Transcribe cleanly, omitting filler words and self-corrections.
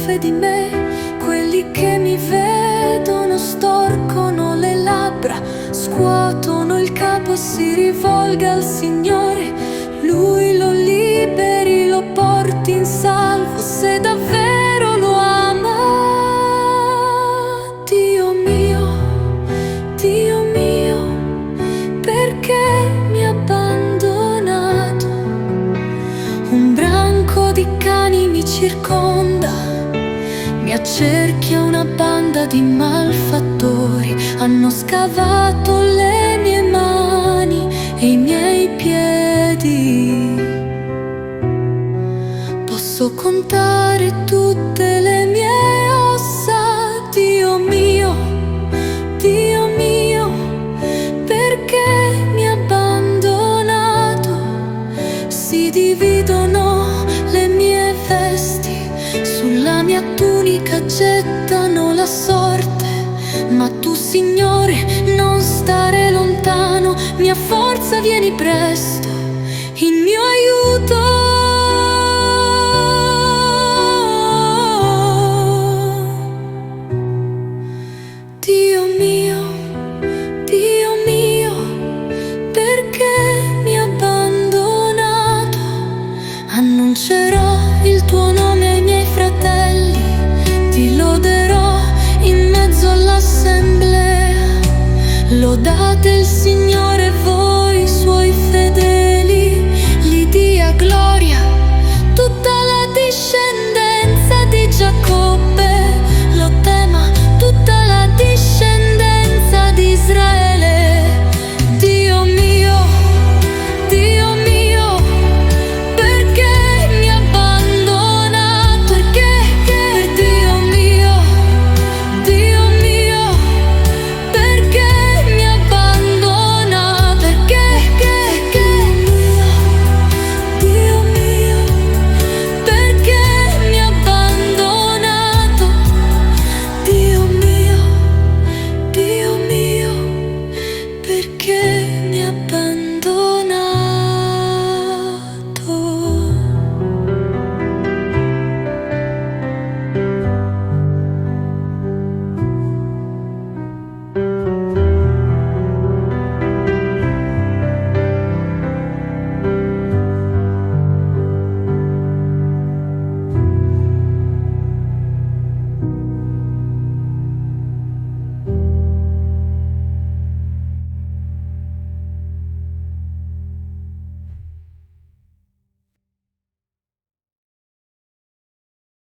buffe di me. Quelli che mi vedono storcono le labbra, scuotono il capo e si rivolga al Signore. Lui lo liberi, lo porti in salvo se davvero lo ama. Dio mio, perché mi ha abbandonato? Un branco di cani mi circonda, mi accerchia una banda di malfattori. Hanno scavato le mie mani e i miei piedi. Posso contare tutte le mie ossa. Dio mio, perché mi ha abbandonato? Si dividono le mie vesti, sulla mia tunica gettano la sorte. Ma tu, Signore, non stare lontano, mia forza, vieni presto in mio aiuto. Dio mio, perché mi ha abbandonato? Annuncerò il tuo nome ai miei fratelli, ti loderò in mezzo all'assemblea. Lodate il Signore.